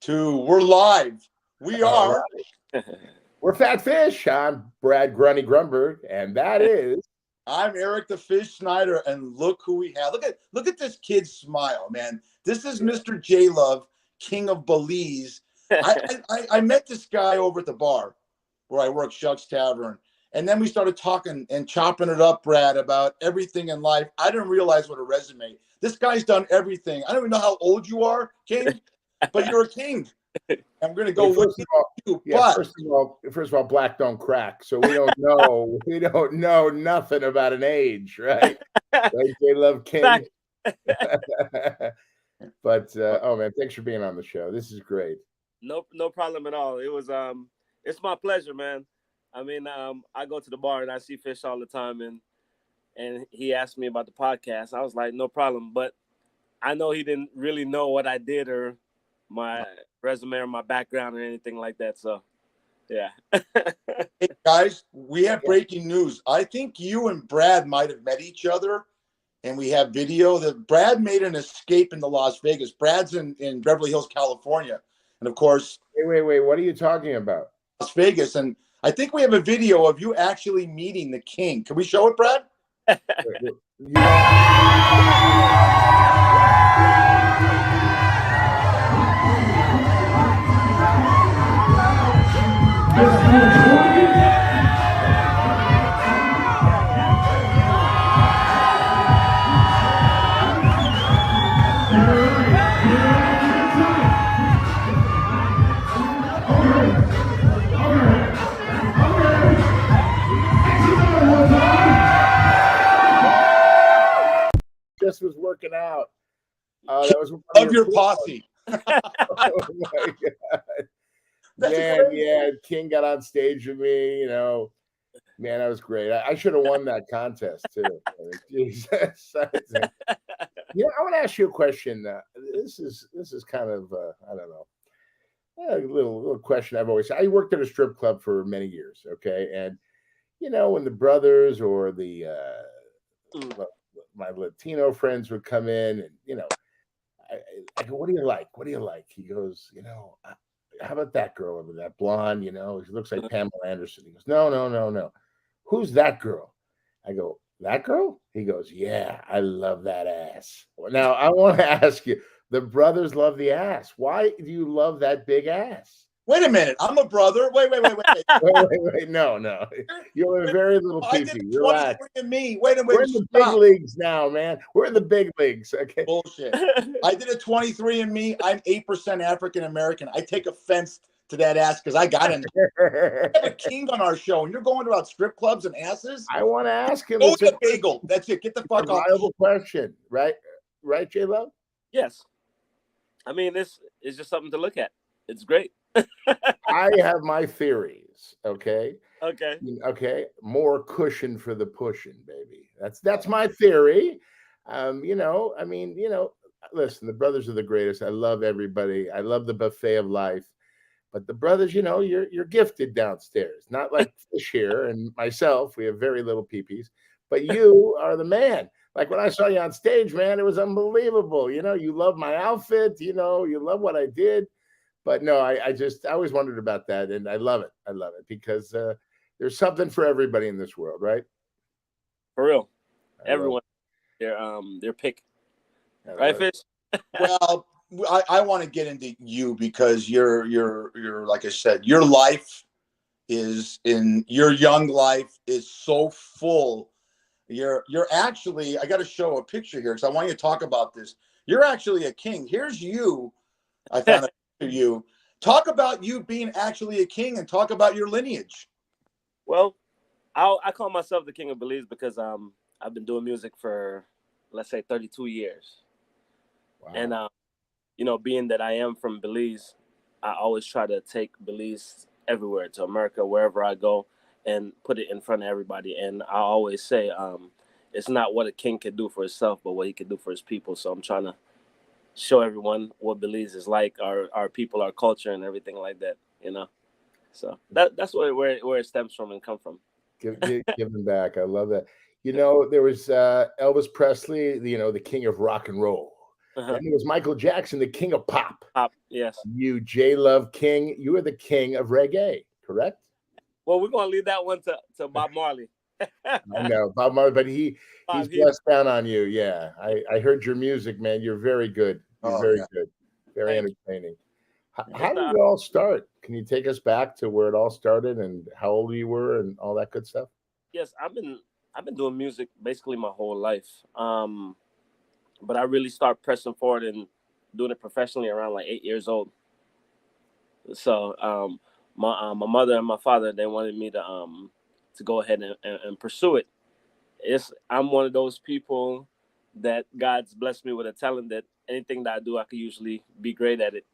2. We're live. We are. We're Fat Fish. I'm Brad Grunny Grunberg, and that is. I'm Eric the Fish Snyder, and look who we have. Look at this kid's smile, man. This is Mr. J Luv, King of Belize. I met this guy over at the bar where I work, Shucks Tavern, and then we started talking and chopping it up, Brad, about everything in life. I didn't realize what a resume. This guy's done everything. I don't even know how old you are, King, but you're a king. I'm going to go with you. Yeah, first of all, black don't crack, so we don't know. We don't know nothing about an age, right? Right, J Luv King. But oh man, thanks for being on the show. This is great. No problem at all. It was it's my pleasure, man. I mean, I go to the bar and I see Fish all the time, and he asked me about the podcast. I was like, no problem, but I know he didn't really know what I did or my resume or my background or anything like that. So, yeah. Hey guys, we have breaking news. I think you and Brad might have met each other, and we have video that Brad made an escape into Las Vegas. Brad's in Beverly Hills, California, and of course, wait. What are you talking about? Las Vegas, and I think we have a video of you actually meeting the king. Can we show it, Brad? Just was working out. That was of your posse. Oh my God. Yeah. King got on stage with me. You know, man, that was great. I should have won that contest too. Jesus. Yeah, I want to ask you a question. This is kind of I don't know, a little question I've always. I worked at a strip club for many years. Okay, and you know when the brothers or the my Latino friends would come in, and you know, I go, what do you like? What do you like? He goes, you know, how about that girl over that blonde? You know, she looks like Pamela Anderson. He goes, no. Who's that girl? I go, that girl? He goes, yeah, I love that ass. Now I want to ask you, the brothers love the ass. Why do you love that big ass? Wait a minute, I'm a brother. Wait. Wait. No. You're a very little I did peepee. 23 and me. Wait. We're in the big leagues now, man. We're in the big leagues. Okay. Bullshit. I did a 23 and me. I'm 8% African American. I take offense to that ass because I got in. We have a king on our show, and you're going about strip clubs and asses. I want to ask him. Go to bagel. That's it. Get the fuck off. Viable question, right? Right, J Luv? Yes. I mean, this is just something to look at. It's great. I have my theories. Okay. Okay. More cushion for the pushing, baby. That's my theory. You know, I mean, you know, listen, the brothers are the greatest. I love everybody. I love the buffet of life. But the brothers, you know, you're gifted downstairs. Not like Fish here and myself. We have very little peepees. But you are the man. Like when I saw you on stage, man, it was unbelievable. You know, you love my outfit. You know, you love what I did. But no, I always wondered about that, and I love it. I love it because there's something for everybody in this world, right? For real, everyone, their pick, right, Fish? Well, I want to get into you because you're like I said, your life is your young life is so full. You're actually. I got to show a picture here because I want you to talk about this. You're actually a king. Here's you. I found it. To you, talk about you being actually a king and talk about your lineage. Well, I call myself the king of Belize because I've been doing music for, let's say, 32 years. Wow. And you know, being that I am from Belize, I always try to take Belize everywhere, to America, wherever I go, and put it in front of everybody. And I always say it's not what a king can do for himself, but what he can do for his people. So I'm trying to show everyone what Belize is like, our people, our culture, and everything like that, you know. So that's where it stems from and come from. Give them back. I love that. You know, there was Elvis Presley, you know, the king of rock and roll. Then there was Michael Jackson, the king of pop. Pop, yes. You, J Luv King, you are the king of reggae, correct? Well, we're gonna leave that one to Bob Marley. I know Bob Marley, but he's blessed down on you. Yeah, I heard your music, man. You're very good. You're very good. Very entertaining. How did it all start? Can you take us back to where it all started and how old you were and all that good stuff? Yes, I've been doing music basically my whole life. But I really started pressing forward and doing it professionally around like 8 years old. So my mother and my father, they wanted me to go ahead and pursue it. I'm one of those people that God's blessed me with a talent that anything that I do, I could usually be great at it.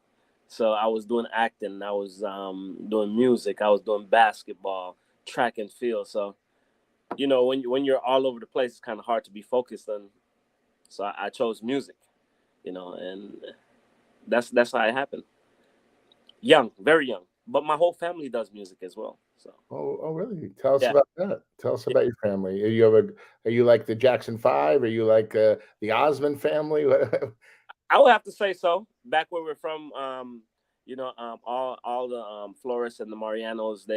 So I was doing acting, I was doing music, I was doing basketball, track and field. So, you know, when you're all over the place, it's kind of hard to be focused on. So I chose music, you know, and that's how it happened. Young, very young, but my whole family does music as well. So. Oh, really? Tell us about that. Tell us about your family. Are you like the Jackson Five? Are you like the Osmond family? I would have to say so. Back where we're from, you know, all the Flores and the Marianos,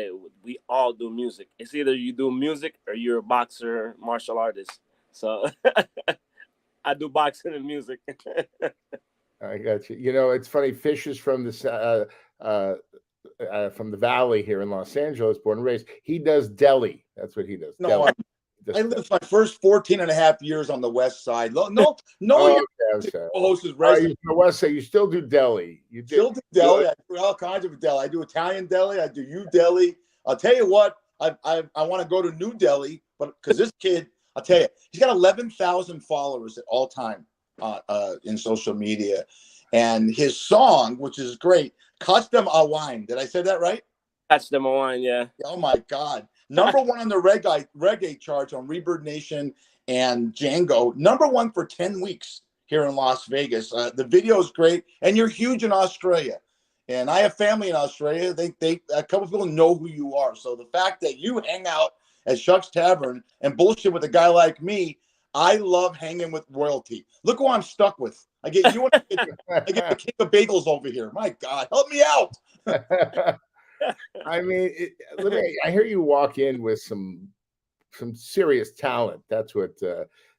we all do music. It's either you do music or you're a boxer, martial artist. So I do boxing and music. I got you. You know, it's funny. Fish is from the valley here in Los Angeles, born and raised. He does deli. That's what he does. No, I lived my first 14 and a half years on the west side. No, co-host is resident. The west side, you still do deli. You still do deli. I do all kinds of deli. I do Italian deli. I do U deli. I'll tell you what, I want to go to New Delhi, but because this kid, I'll tell you, he's got 11,000 followers at all time in social media. And his song, which is great, Custom a Wine. Did I say that right? Custom a Wine, yeah. Oh, my God. Number one on the reggae charts on Rebird Nation and Django. Number one for 10 weeks here in Las Vegas. The video is great, and you're huge in Australia. And I have family in Australia. A couple of people know who you are. So the fact that you hang out at Shuck's Tavern and bullshit with a guy like me, I love hanging with royalty. Look who I'm stuck with. I get you. I get the king of bagels over here. My God, help me out. I mean, I hear you walk in with some serious talent. That's what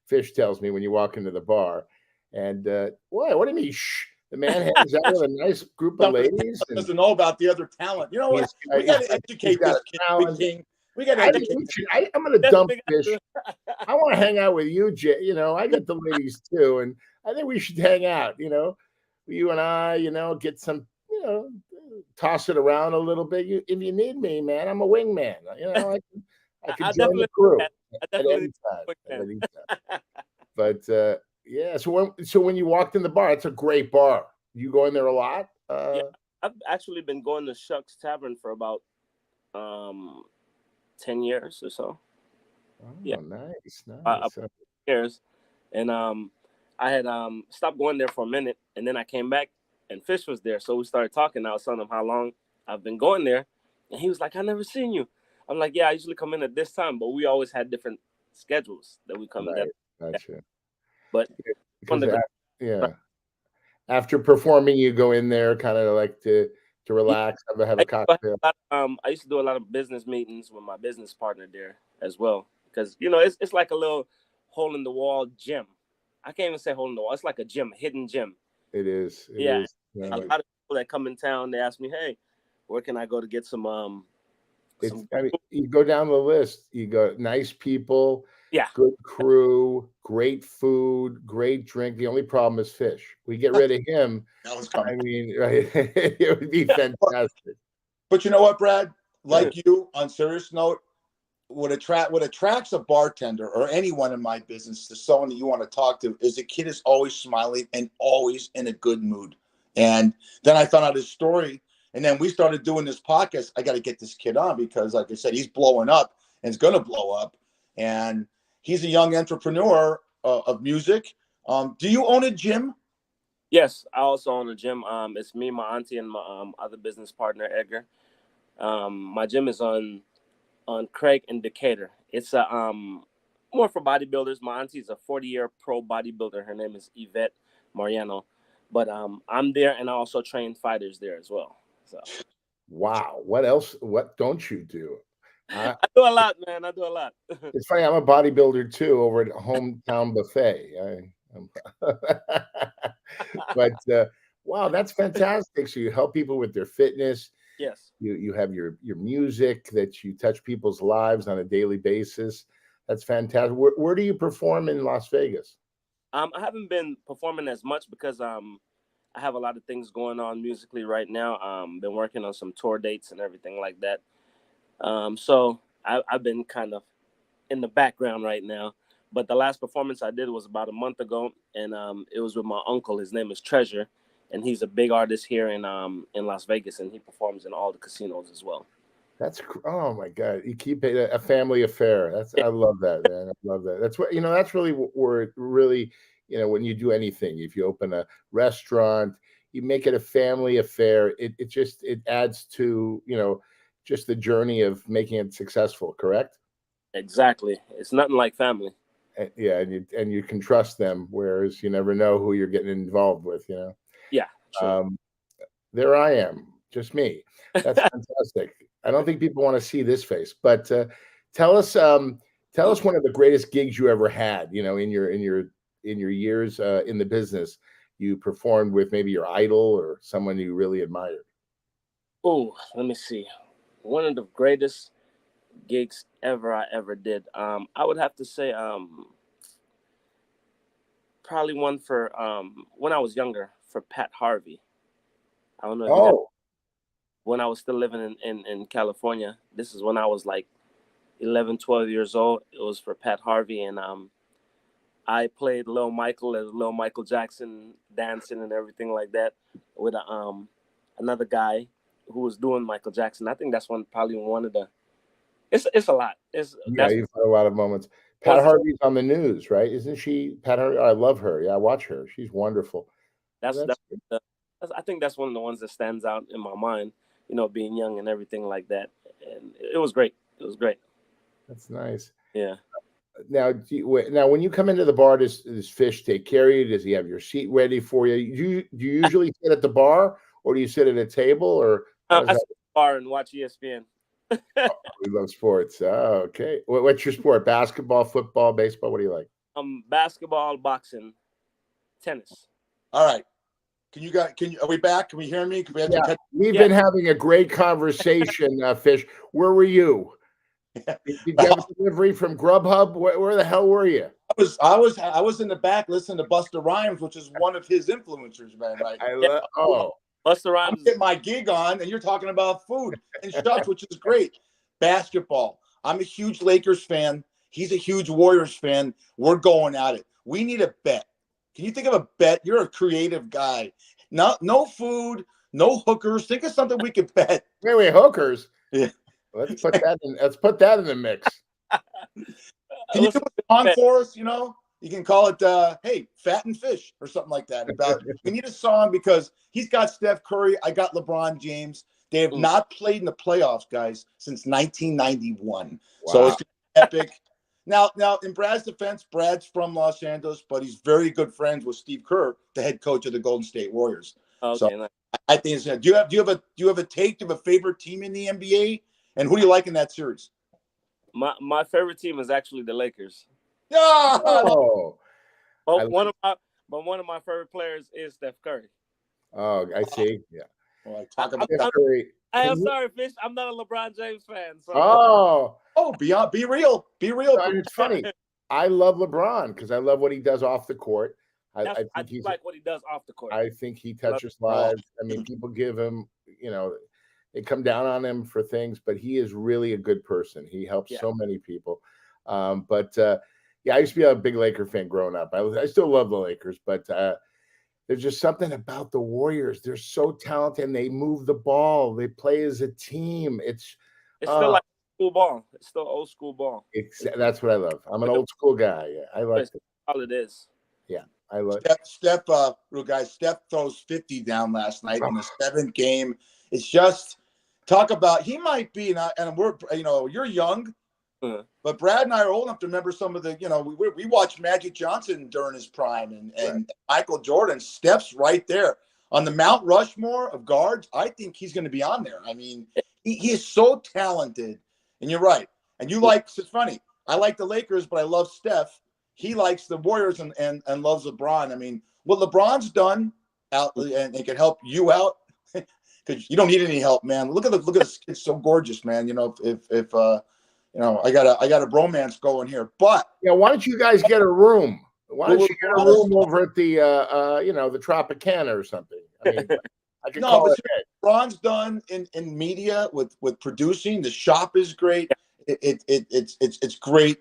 Fish tells me when you walk into the bar. And what do you mean? Shh. The man hangs out with a nice group of ladies. Doesn't know about the other talent. You know what? We got to educate this kid. We got to educate. I'm going to dump Fish. I want to hang out with you, Jay. You know, I get the ladies too, and I think we should hang out. You know, you and I. You know, get some. You know, toss it around a little bit. If you need me, man, I'm a wingman. You know, I can join the crew at any time. But yeah, so when you walked in the bar, it's a great bar. You go in there a lot? Yeah, I've actually been going to Shuck's Tavern for about 10 years or so. Oh, yeah, nice. Years, and I had stopped going there for a minute, and then I came back, and Fish was there, so we started talking. I was telling him how long I've been going there, and he was like, "I never seen you." I'm like, "Yeah, I usually come in at this time, but we always had different schedules that we come in." Gotcha. But after performing, you go in there kind of like to relax, have a cocktail. I used to do a lot of business meetings with my business partner there as well, because you know it's like a little hole in the wall gym. I can't even say hole in the wall. It's like a gym, hidden gym. It is. A lot of people that come in town, they ask me, "Hey, where can I go to get some?" I mean, you go down the list. You go nice people, good crew, great food, great drink. The only problem is Fish. We get rid of him. I mean, right? It would be fantastic. But you know what, Brad? Like you, on serious note, what attracts a bartender or anyone in my business to someone that you want to talk to is the kid is always smiling and always in a good mood. And then I found out his story. And then we started doing this podcast. I got to get this kid on because, like I said, he's blowing up and it's going to blow up. And he's a young entrepreneur of music. Do you own a gym? Yes, I also own a gym. It's me, my auntie, and my other business partner, Edgar. My gym is on Craig and Decatur. It's more for bodybuilders. My auntie is a 40-year pro bodybuilder. Her name is Yvette. Mariano. But I'm there, and I also train fighters there as well. So wow, what else? What don't you do? I do a lot, man. I do a lot. It's funny. I'm a bodybuilder too over at Hometown Buffet. But wow, that's fantastic. So you help people with their fitness. Yes. You have your music that you touch people's lives on a daily basis. That's fantastic. Where do you perform in Las Vegas? I haven't been performing as much because I have a lot of things going on musically right now. Been working on some tour dates and everything like that. So I've been kind of in the background right now. But the last performance I did was about a month ago, and it was with my uncle. His name is Treasure, and he's a big artist here in Las Vegas, and he performs in all the casinos as well. That's oh my God! You keep it a family affair. I love that, man. I love that. That's what That's really where it really when you do anything. If you open a restaurant, you make it a family affair. It adds to just the journey of making it successful. Correct? Exactly. It's nothing like family. Yeah, and you can trust them, whereas you never know who you're getting involved with. Yeah. True. There I am, just me. That's fantastic. I don't think people want to see this face, but tell us one of the greatest gigs you ever had. In your years in the business, you performed with maybe your idol or someone you really admired. Oh, let me see. One of the greatest gigs I ever did. I would have to say probably one for when I was younger for Pat Harvey. I don't know if you know. When I was still living in California. This is when I was like 11, 12 years old. It was for Pat Harvey, and I played Lil Michael as Lil Michael Jackson, dancing and everything like that with another guy who was doing Michael Jackson. I think that's probably one of the. It's a lot. You've had a lot of moments. Pat Harvey's on the news, right? Isn't she? Pat Harvey. I love her. Yeah, I watch her. She's wonderful. I think that's one of the ones that stands out in my mind. Being young and everything like that, and it was great. It was great. That's nice. Yeah. Now, when you come into the bar, does Fish take care of you? Does he have your seat ready for you? Do you usually sit at the bar, or do you sit at a table, or I sit at the bar and watch ESPN. We love sports. Oh, okay. What's your sport? Basketball, football, baseball? What do you like? Basketball, boxing, tennis. All right. Are we back? Can we hear me? We've been having a great conversation, Fish. Where were you? Did you have a delivery from Grubhub? Where the hell were you? I was in the back listening to Busta Rhymes, which is one of his influencers, man. Like, Busta Rhymes. I'm getting my gig on, and you're talking about food and stuff, which is great. Basketball. I'm a huge Lakers fan. He's a huge Warriors fan. We're going at it. We need a bet. Can you think of a bet? You're a creative guy. No food, no hookers. Think of something we could bet. Wait, hookers? Yeah. Let's put that in the mix. Can you do a song for us? You can call it hey, Fat and Fish or something like that. We need a song because he's got Steph Curry. I got LeBron James. They have not played in the playoffs, guys, since 1991. Wow. So it's epic. Now, in Brad's defense, Brad's from Los Angeles, but he's very good friends with Steve Kerr, the head coach of the Golden State Warriors. Okay, so I think it's do you have a take? Do you have a favorite team in the NBA? And who do you like in that series? My favorite team is actually the Lakers. Oh, one of my favorite players is Steph Curry. Oh, I see. Yeah. Well, Steph Curry. I'm sorry, Fish. I'm not a LeBron James fan. So. Be real. It's funny. I love LeBron because I love what he does off the court. I like what he does off the court. I think he touches lives. I mean, people give him, they come down on him for things, but he is really a good person. He helps so many people. I used to be a big Laker fan growing up. I still love the Lakers, but there's just something about the Warriors. They're so talented and they move the ball. They play as a team. It's still like school ball. It's still old school ball. That's what I love. I'm an old school guy. Yeah, I like it. All it is. Yeah, I love Steph. Steph throws 50 down last night in the 7th game. It's just talk about he might be and we're you're young, But Brad and I are old enough to remember some of the, we watched Magic Johnson during his prime and Michael Jordan. Steph's right there on the Mount Rushmore of guards. I think he's going to be on there. I mean, he is so talented. And you're right. And it's funny. I like the Lakers, but I love Steph. He likes the Warriors and loves LeBron. I mean, what LeBron's done out and it can help you out because you don't need any help, man. Look at this kid, so gorgeous, man. If I got a bromance going here, but yeah, why don't you guys get a room? Why don't you get a room over at the the Tropicana or something? I mean, I could call it. LeBron's done in media with producing. The shop is great. It's great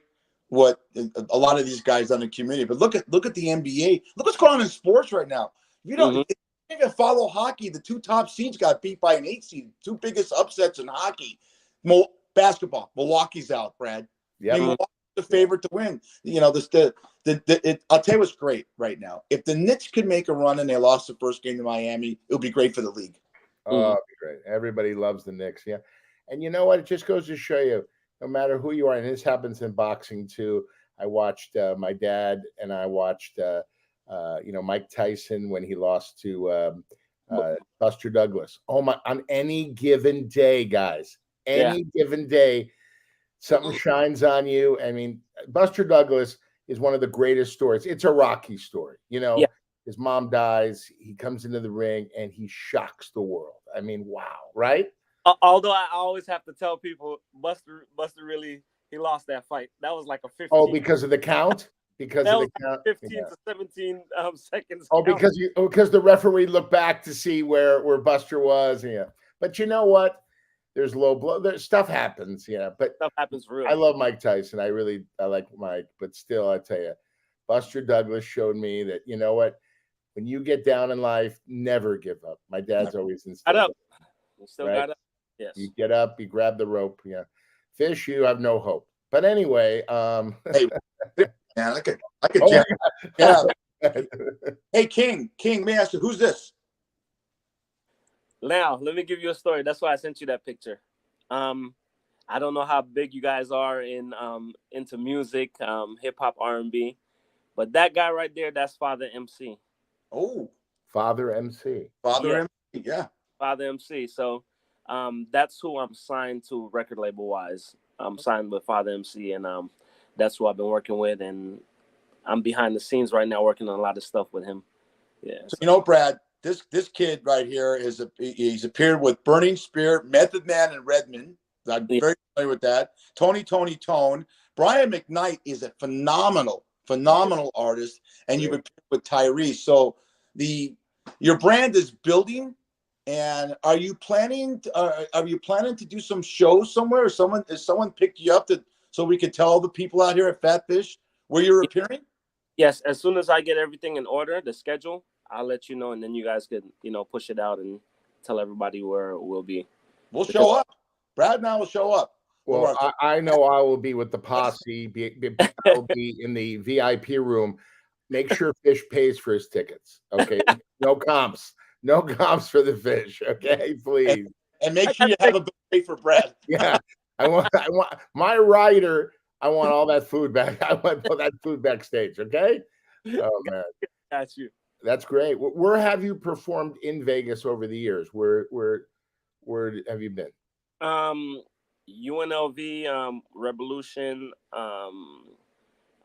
what a lot of these guys done in the community. But look at the NBA. Look what's going on in sports right now. If you don't even follow hockey, the 2 top seeds got beat by an 8 seed. 2 biggest upsets in hockey. Basketball, Milwaukee's out, Brad. Yeah, Milwaukee's the favorite to win. I'll tell you what's great right now. If the Knicks could make a run and they lost the first game to Miami, it would be great for the league. Oh, it'd be great. Everybody loves the Knicks, yeah. And you know what? It just goes to show you, no matter who you are, and this happens in boxing too. I watched my dad, and I watched Mike Tyson when he lost to Buster Douglas. Oh my! On any given day, guys. Any given day, something shines on you. I mean, Buster Douglas is one of the greatest stories. It's a Rocky story. His mom dies. He comes into the ring and he shocks the world. I mean, wow, right? Although I always have to tell people, Buster really, he lost that fight. That was like a 15. Oh, because of the count? Because of the count? 15 to 17 seconds. Oh, count. because the referee looked back to see where Buster was. Yeah. But you know what? There's low blow. Stuff happens, but stuff happens for real. I love Mike Tyson. I like Mike, but still, I tell you, Buster Douglas showed me that, you know what? When you get down in life, never give up. My dad's always instilled. Got up. You still got up. Yes. You get up, you grab the rope. Yeah. Fish, you have no hope. But anyway, hey, man, I could yeah. Hey, King, may I ask you, who's this? Now, let me give you a story. That's why I sent you that picture. I don't know how big you guys are into music, hip hop, R&B, but that guy right there, that's Father MC. Oh, Father MC. MC, yeah. Father MC. So, that's who I'm signed to record label wise. I'm signed with Father MC, and that's who I've been working with, and I'm behind the scenes right now working on a lot of stuff with him. Yeah. So, Brad. This kid right here he's appeared with Burning Spirit, Method Man, and Redman. I'm very familiar with that. Tony Tone. Brian McKnight is a phenomenal artist, and you've appeared with Tyrese. So your brand is building. And are you planning to do some shows somewhere? Or has someone picked you up so we could tell the people out here at Fat Fish where you're appearing? Yes, as soon as I get everything in order, the schedule, I'll let you know, and then you guys could, push it out and tell everybody where we'll be. We'll show up. Brad and I will show up. Well, I know I will be with the posse. I'll be in the VIP room. Make sure Fish pays for his tickets. Okay, no comps for the Fish. Okay, please. And make sure you have a buffet for Brad. Yeah, I want my rider. I want all that food back. I want that food backstage. Okay. Oh man, got you. That's great. Where have you performed in Vegas over the years? Where have you been? UNLV, Revolution, a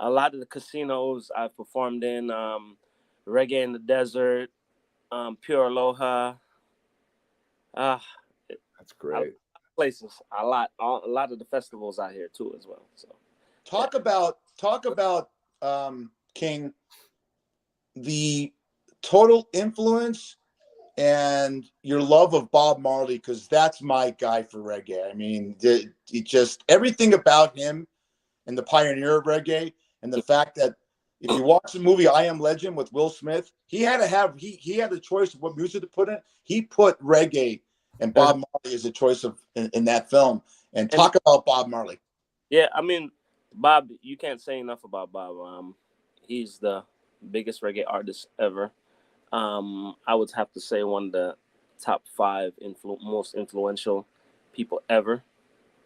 lot of the casinos I've performed in, Reggae in the Desert, Pure Aloha. That's great. Places, a lot of the festivals out here too as well. So, talk about King, the total influence and your love of Bob Marley, because that's my guy for reggae. I mean, just everything about him and the pioneer of reggae, and the fact that if you watch the movie I Am Legend with Will Smith, he had a choice of what music to put in. He put reggae and Bob Marley as a choice in that film. And talk about Bob Marley. Yeah, I mean, Bob, you can't say enough about Bob. He's the biggest reggae artist ever. I would have to say one of the top 5 most influential people ever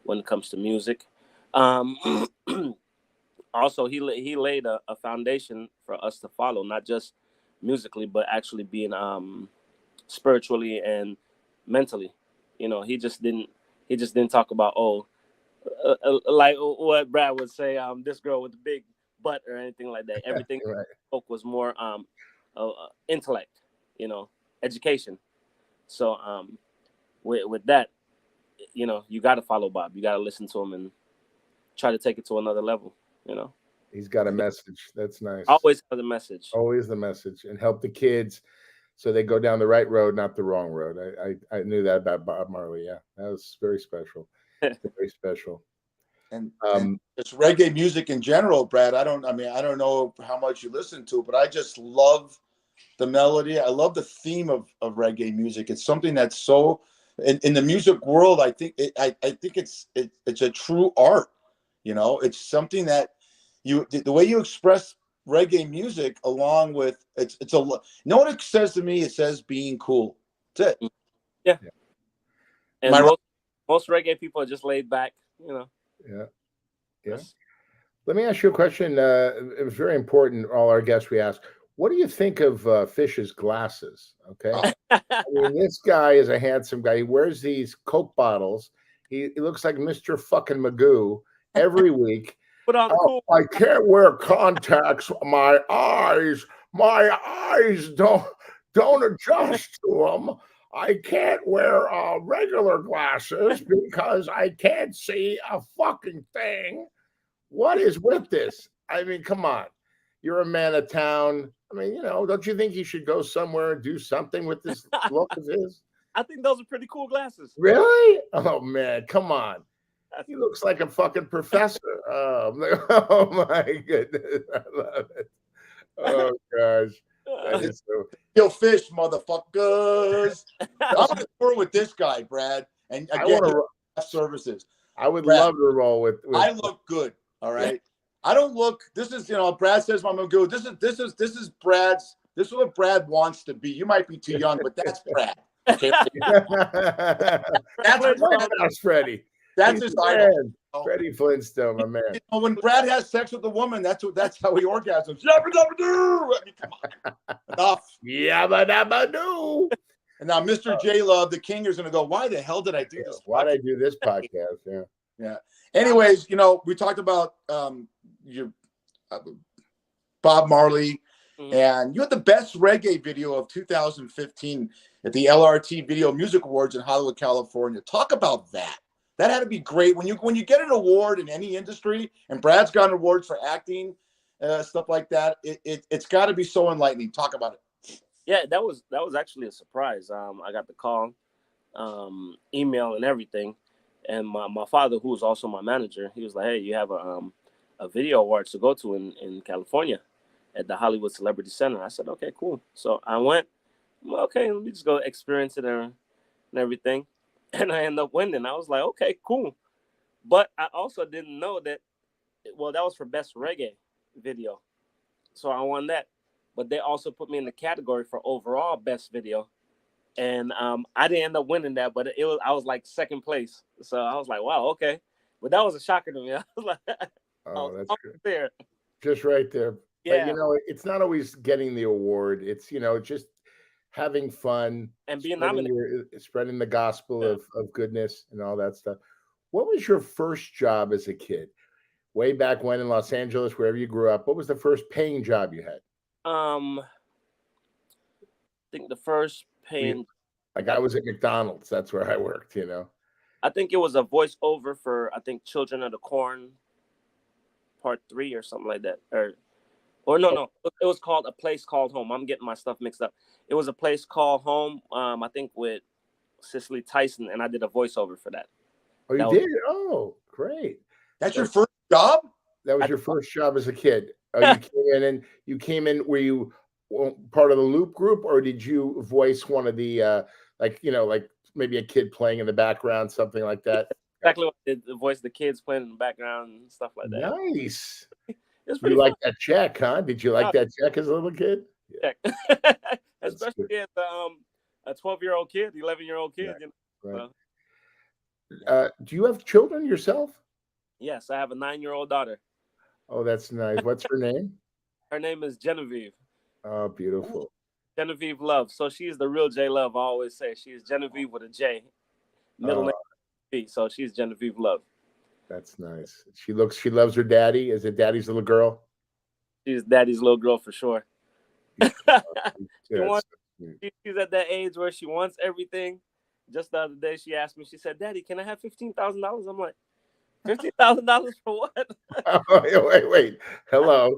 when it comes to music. Um, also, he laid a foundation for us to follow, not just musically, but actually being spiritually and mentally. You know, he just didn't talk about like what Brad would say, this girl with the big butt or anything like that. Everything Right. spoke was more intellect, you know, education. So with that, you know, you got to follow Bob. You got to listen to him and try to take it to another level. You know, He's got a message. That's nice. always have a message. Always the message, and help the kids so they go down the right road, not the wrong road. I knew that about Bob Marley. Yeah, that was very special. Very special. And it's reggae music in general, Brad. I don't know how much you listen to it, but I just love the melody. I love the theme of reggae music. It's something that's so in the music world. I think it's a true art. You know, it's something that the way you express reggae music along with it's a you know what it says to me? It says being cool. That's it. Yeah. And right? Most reggae people are just laid back. You know. Yeah. Yeah. Let me ask you a question. It was very important. All our guests we ask, what do you think of Fish's glasses? Okay. I mean, this guy is a handsome guy. He wears these Coke bottles. He looks like Mr. fucking Magoo every week. Put on cool. I can't wear contacts. My eyes don't adjust to them. I can't wear regular glasses because I can't see a fucking thing. What is with this? I mean, come on. You're a man of town. I mean, you know, don't you think he should go somewhere and do something with this look of his? I think those are pretty cool glasses. Really? Oh, man. Come on. He looks like a fucking professor. Oh my goodness. I love it. Oh, gosh. Kill fish, motherfuckers. I'm on a tour with this guy, Brad. And again, services. I would love to roll with I look good. All right. I don't look. This is, you know, Brad says I'm good. This is Brad's. This is what Brad wants to be. You might be too young, but that's Brad. Okay. That's Freddie. That's his idol. Freddie Flintstone, my man. You know, when Brad has sex with a woman, that's how he orgasms. Yabba dabba doo. I mean, come on. Enough. Yabba dabba doo. And now Mr. J Luv, the king, is going to go, why the hell did I do this? Why did I do this podcast? Yeah. Yeah. Anyways, you know, we talked about Bob Marley, and you had the best reggae video of 2015 at the LRT Video Music Awards in Hollywood, California. Talk about that. That had to be great when you get an award in any industry, and Brad's gotten awards for acting, stuff like that. It's got to be so enlightening. Talk about it. Yeah, that was actually a surprise. I got the call, email, and everything, and my father, who was also my manager, he was like, "Hey, you have a video awards to go to in California at the Hollywood Celebrity Center." I said, "Okay, cool." So I went. Well, okay, let me just go experience it and everything. And I ended up winning. I was like, okay, cool. But I also didn't know that, well, that was for best reggae video. So I won that. But they also put me in the category for overall best video. And I didn't end up winning that, but I was like second place. So I was like, wow, okay. But that was a shocker to me. I was like, oh, that's good. There. Just right there. Yeah. But, you know, it's not always getting the award. It's, you know, just having fun and being nominated, spreading the gospel of goodness and all that stuff. What was your first job as a kid? Way back when in Los Angeles, wherever you grew up, what was the first paying job you had? I think the first paying, like I was at McDonald's. That's where I worked, you know. I think it was a voiceover for, I think, Children of the Corn Part 3 or something like that. Or no, it was called A Place Called Home. I'm getting my stuff mixed up. It was A Place Called Home, I think with Cicely Tyson, and I did a voiceover for that. Oh, you did? Oh, great. That's your first job? That was your first job as a kid. Oh, you came in, were you part of the Loop group, or did you voice one of the, like maybe a kid playing in the background, something like that? Exactly what I did, voice the kids playing in the background and stuff like that. Nice. You like that check, huh? Did you like that check as a little kid? Yeah. Especially as a 12-year-old kid, 11-year-old kid. Yeah. You know? Right. Do you have children yourself? Yes, I have a 9-year-old daughter. Oh, that's nice. What's her name? Her name is Genevieve. Oh, beautiful. Genevieve Love. So she's the real J Love. I always say she's Genevieve with a J, middle name B. So she's Genevieve Love. That's nice. She loves her daddy. Is it daddy's little girl? She's daddy's little girl for sure. Yeah, She's at that age where she wants everything. Just the other day, she asked me. She said, "Daddy, can I have $15,000?" I'm like, $15,000 for what? Oh, wait. Hello.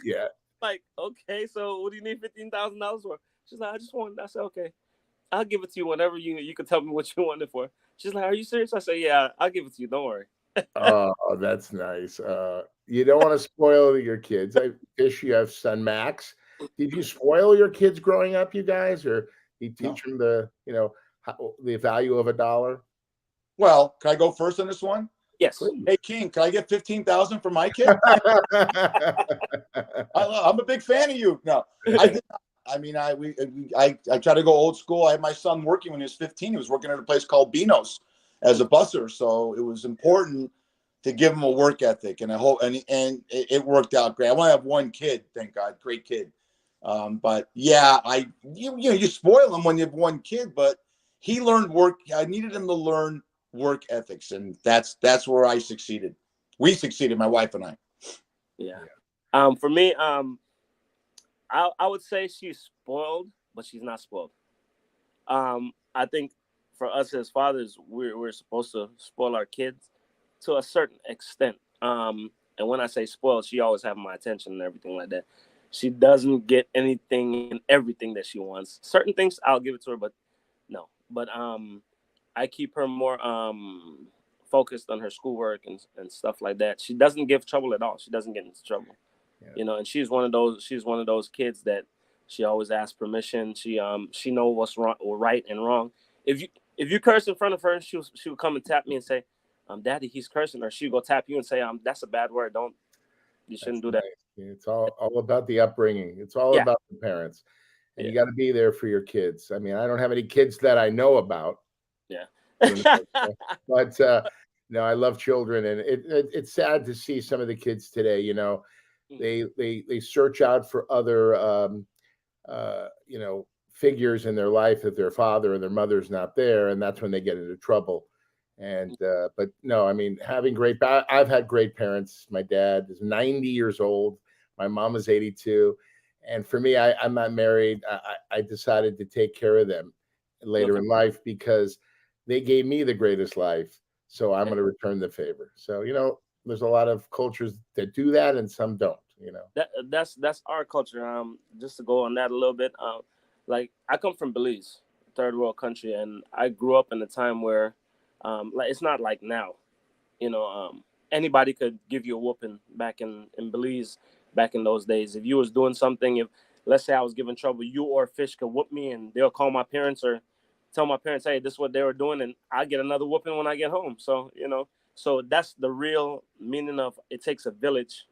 Yeah. Like, okay, so what do you need $15,000 for? She's like, I just want. I said, okay, I'll give it to you whenever you can tell me what you want it for. She's like, are you serious? I said, yeah, I'll give it to you. Don't worry. Oh, that's nice. You don't want to spoil your kids. Fish, you have son Max. Did you spoil your kids growing up, you guys, or you teach them the value of $1? Well, can I go first on this one? Yes. Please. Hey, King, can I get 15,000 for my kid? I'm a big fan of you. No, I did not. I mean, I try to go old school. I had my son working when he was 15. He was working at a place called Beano's as a busser, so it was important to give him a work ethic, and I hope and it worked out great. I only have one kid, thank God, great kid. But yeah, you spoil him when you have one kid, but he learned work. I needed him to learn work ethics, and that's where I succeeded. We succeeded, my wife and I. Yeah. For me, I would say she's spoiled, but she's not spoiled. I think for us as fathers, we're supposed to spoil our kids to a certain extent. And when I say spoiled, she always have my attention and everything like that. She doesn't get anything and everything that she wants. Certain things I'll give it to her, but no. But I keep her more focused on her schoolwork and stuff like that. She doesn't give trouble at all. She doesn't get into trouble. Yeah. And she's one of those kids that she always asks permission. She knows what's wrong or right and wrong. If you curse in front of her, she would come and tap me and say, Daddy, he's cursing. Or she'll go tap you and say, that's a bad word. You shouldn't do that. Nice. It's all about the upbringing. It's all about the parents. And you got to be there for your kids. I mean, I don't have any kids that I know about. Yeah. But no, I love children, and it's sad to see some of the kids today. They search out for other figures in their life if their father or their mother's not there, and that's when they get into trouble. And but no, I mean, I've had great parents. My dad is 90 years old. My mom is 82. And for me, I'm not married. I decided to take care of them later in life because they gave me the greatest life. So I'm going to return the favor. So, there's a lot of cultures that do that and some don't, That's our culture. Just to go on that a little bit, like I come from Belize, third world country, and I grew up in a time where like it's not like now, anybody could give you a whooping back in Belize back in those days. If you was doing something, if let's say I was giving trouble, you or Fish could whoop me and they'll call my parents or tell my parents, hey, this is what they were doing, and I get another whooping when I get home. So, so that's the real meaning of it takes a village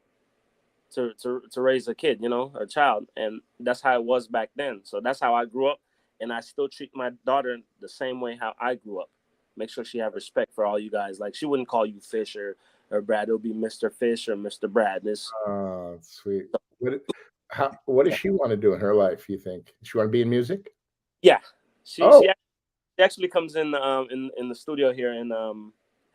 to raise a kid, a child. And that's how it was back then. So that's how I grew up. And I still treat my daughter the same way how I grew up. Make sure she have respect for all you guys. Like she wouldn't call you Fish or Brad. It'll be Mr. Fish or Mr. Brad. Oh, sweet. What does she want to do in her life, you think? Does she want to be in music? Yeah. She actually comes in the studio here and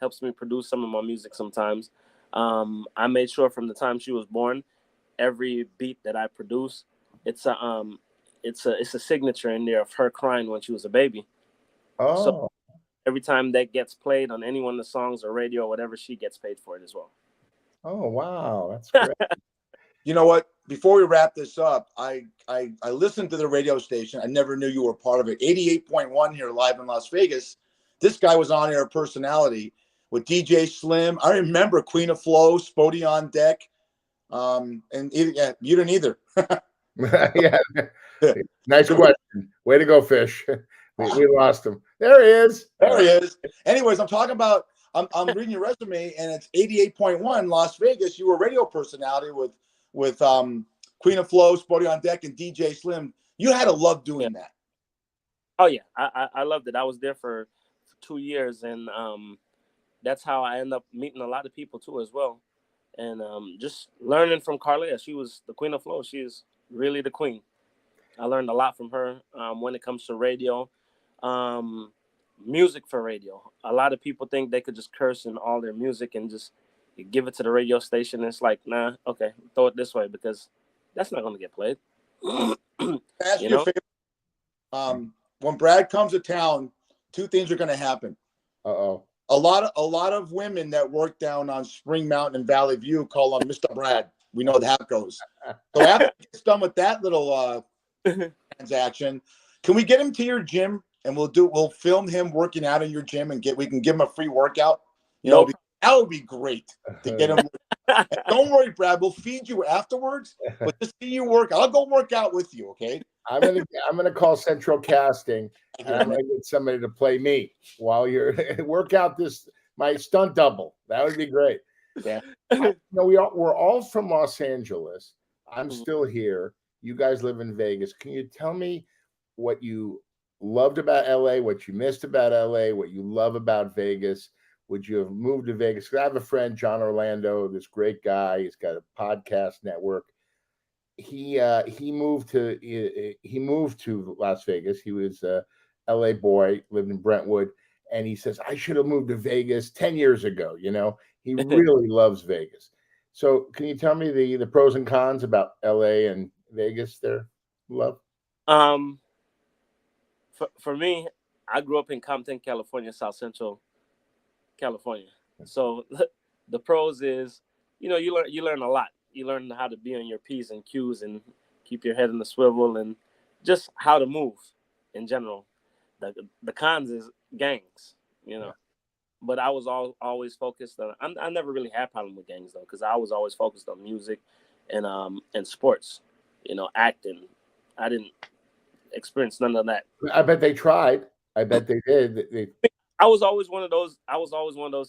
helps me produce some of my music sometimes. I made sure from the time she was born, every beat that I produce, it's a signature in there of her crying when she was a baby. Oh. So every time that gets played on any one of the songs or radio or whatever, she gets paid for it as well. Oh, wow. That's great. You know what? Before we wrap this up, I listened to the radio station. I never knew you were part of it. 88.1 here live in Las Vegas. This guy was on air personality with DJ Slim. I remember Queen of Flow, Spodey on Deck. You didn't either. Yeah. Nice question. Way to go, Fish. We lost him. There he is. There he is. Anyways, I'm reading your resume, and it's 88.1 Las Vegas. You were a radio personality with Queen of Flow, Spodey on Deck, and DJ Slim. You had to love doing that. Oh yeah, I loved it. I was there for 2 years, and that's how I end up meeting a lot of people too as well, and just learning from Carlia. She was the queen of flow. She is really the queen. I learned a lot from her when it comes to radio, um, music for radio. A lot of people think they could just curse in all their music and just give it to the radio station. And it's like, nah, okay, throw it this way because that's not going to get played. Ask you a favor. When Brad comes to town, two things are going to happen. Uh-oh. A lot of women that work down on Spring Mountain and Valley View call him Mr. Brad. We know how that goes. So after he gets done with that little transaction, can we get him to your gym and we'll film him working out in your gym and we can give him a free workout? That would be great to get him. Don't worry, Brad. We'll feed you afterwards, but just see you work. I'll go work out with you, okay? I'm gonna call Central Casting and I'm gonna get somebody to play me while you're work out my stunt double. That would be great. Yeah. We're all from Los Angeles. I'm still here. You guys live in Vegas. Can you tell me what you loved about LA, what you missed about LA, what you love about Vegas? Would you have moved to Vegas? 'Cause I have a friend, John Orlando, this great guy. He's got a podcast network. He moved to Las Vegas. He was a LA boy, lived in Brentwood, and he says, I should have moved to Vegas 10 years ago. He really loves Vegas. So can you tell me the pros and cons about LA and Vegas there, Love? For me, I grew up in Compton, California, South Central California. So the pros is, you learn a lot. You learn how to be on your P's and Q's and keep your head in the swivel and just how to move in general. The cons is gangs, But I was always focused on. I never really had problem with gangs though, because I was always focused on music and sports, acting. I didn't experience none of that. I bet they tried. I bet they did. I was always one of those.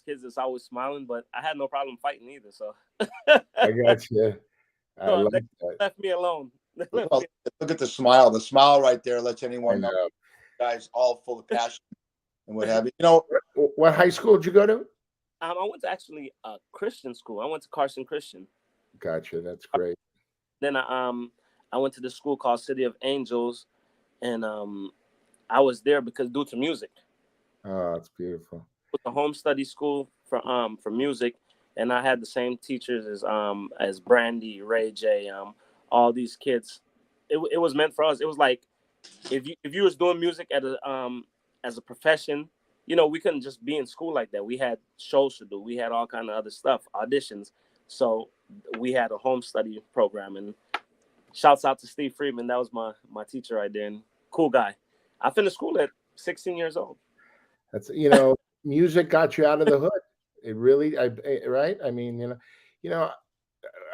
Kids that's always smiling, but I had no problem fighting either. So I got you. They left me alone. Look at the smile. The smile right there lets anyone know. Guys, all full of passion and what have you. What high school did you go to? I went to actually a Christian school. I went to Carson Christian. Gotcha. That's great. Then I went to this school called City of Angels, and I was there because due to music. Oh, it's beautiful. With the home study school for music, and I had the same teachers as Brandy, Ray J, all these kids. It was meant for us. It was like if you was doing music as a profession, we couldn't just be in school like that. We had shows to do. We had all kind of other stuff, auditions. So we had a home study program. And shouts out to Steve Friedman. That was my teacher right there. And cool guy. I finished school at 16 years old. That's music got you out of the hood. It really, right? I mean,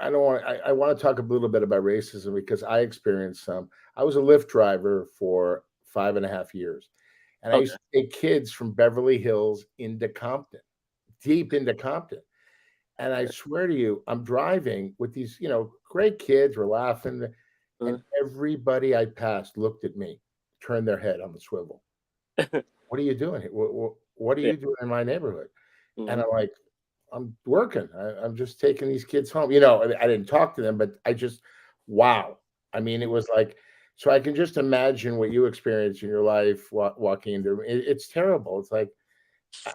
I don't want. I want to talk a little bit about racism because I experienced some. I was a Lyft driver for 5.5 years, and I used to take kids from Beverly Hills into Compton, deep into Compton. And I swear to you, I'm driving with these, great kids. We're laughing, and everybody I passed looked at me, turned their head on the swivel. What are you doing here? What are you doing in my neighborhood? And I'm like, I'm working. I'm just taking these kids home. I didn't talk to them, but I just, wow. I mean, it was like, so I can just imagine what you experienced in your life walking into it. It's terrible. It's like,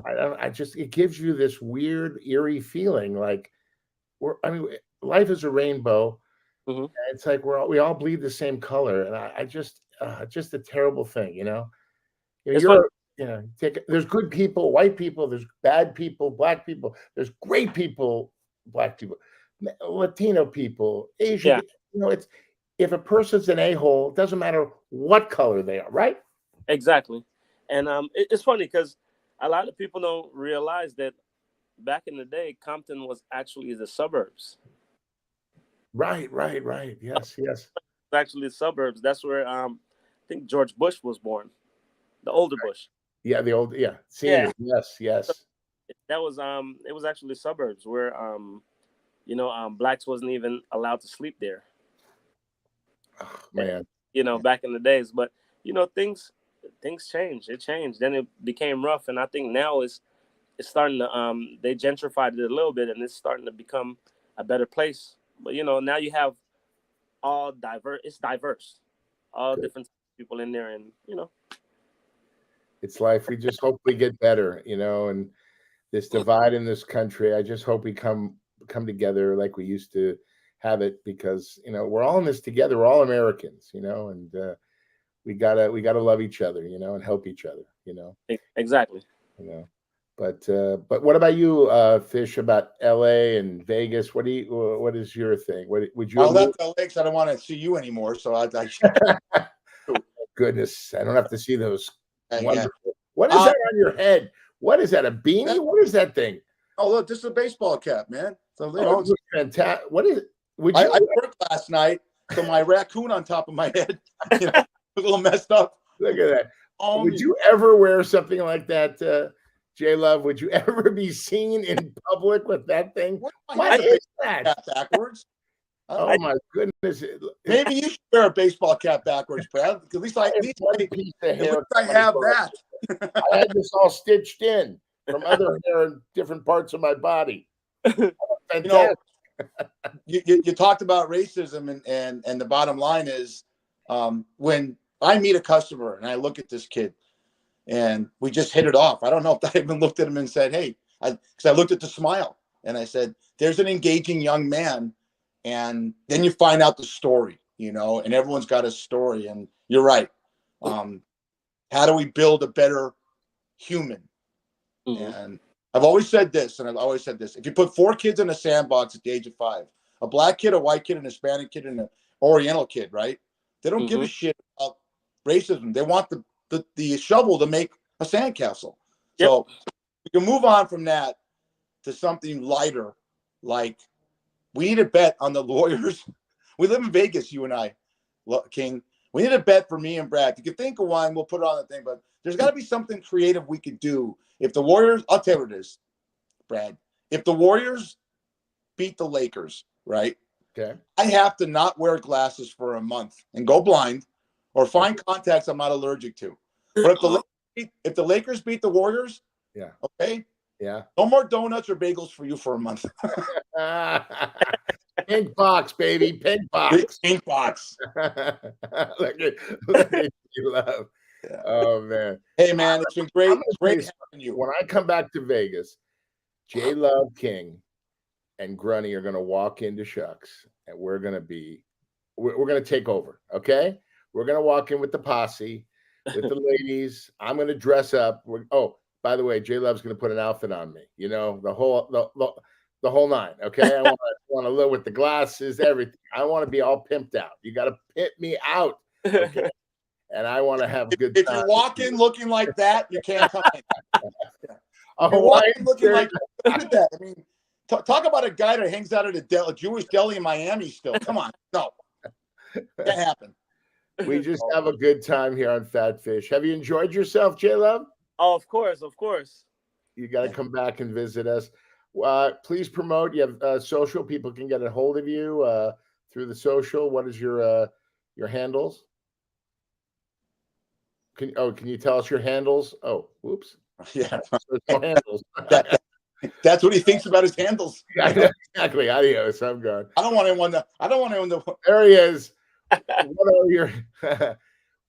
it gives you this weird, eerie feeling like life is a rainbow. And it's like we all bleed the same color. And just a terrible thing, there's good people, white people, there's bad people, black people, there's great people, black people, Latino people, Asian. It's if a person's an a-hole, it doesn't matter what color they are, right? Exactly. And it's funny because a lot of people don't realize that back in the day, Compton was actually the suburbs. Right. Yes. It's actually the suburbs. That's where I think George Bush was born, the older Bush. Yeah, the old, senior. Yeah. Yes. So that was it was actually suburbs where blacks wasn't even allowed to sleep there. Oh, man. Back in the days, but things changed. It changed. Then it became rough, and I think now it's starting to they gentrified it a little bit, and it's starting to become a better place. But now you have all diverse. It's diverse, all different people in there, and it's life. We just hope we get better, and this divide in this country. I just hope we come together like we used to have it, because we're all in this together. We're all Americans, and we gotta love each other, and help each other, Exactly. But what about you, Fish? About LA and Vegas? What is your thing? What would you? I left LA because I don't want to see you anymore. So I goodness, I don't have to see those. yeah. What is that on your head? What is that? A beanie? What is that thing? Oh, look, this is a baseball cap, man. So it's fantastic. What is it? I worked last night, so my raccoon on top of my head, a little messed up. Look at that. Would you ever wear something like that, J Luv? Would you ever be seen in public with that thing? What is that? Cap backwards. Oh my goodness! Maybe you should wear a baseball cap backwards, Brad. At least I have that. I had this all stitched in from other hair in different parts of my body. Fantastic. You talked about racism, and the bottom line is, when I meet a customer and I look at this kid and we just hit it off. I don't know if I even looked at him and said, hey, because I looked at the smile and I said, there's an engaging young man. And then you find out the story, and everyone's got a story. And you're right. How do we build a better human? Mm-hmm. And I've always said this, if you put 4 kids in a sandbox at the age of 5, a black kid, a white kid, an Hispanic kid, and an Oriental kid, right? They don't give a shit about racism. They want the shovel to make a sandcastle. Yep. So we can move on from that to something lighter, like we need a bet on the lawyers. We live in Vegas, you and I, King. We need a bet for me and Brad. If you can think of one, we'll put it on the thing. But there's got to be something creative we could do. If the Warriors, I'll tell you what it is, Brad. If the Warriors beat the Lakers, right? Okay. I have to not wear glasses for a month and go blind, or find contacts I'm not allergic to. But if the Lakers beat the Warriors, yeah, okay, yeah, no more donuts or bagels for you for a month. Pink box, baby, pink box, pink box. Look at you, Love. Yeah. Oh man, hey man, it's been great. Great having you. When I come back to Vegas, J Luv, King, and Grunny are going to walk into Shucks, and we're going to take over. Okay, we're going to walk in with the posse, with the ladies. I'm going to dress up. By the way, J Luv's going to put an outfit on me. The whole nine. Okay, I want to live with the glasses, everything. I want to be all pimped out. You got to pimp me out. Okay? And I want to have a good time. If you walk in looking like that, you can't come in. Looking like, look at that. I mean, talk about a guy that hangs out at a Jewish deli in Miami still. Come on. No. That happened. We just have a good time here on Fat Fish. Have you enjoyed yourself, J Luv? Oh, of course. You got to come back and visit us. Please promote. You have social. People can get a hold of you through the social. What is your handles? Can you tell us your handles? Oh, whoops. Yeah. Handles. That's what he thinks about his handles. Yeah, exactly. Adios. I'm gone. I don't want anyone to. There he is.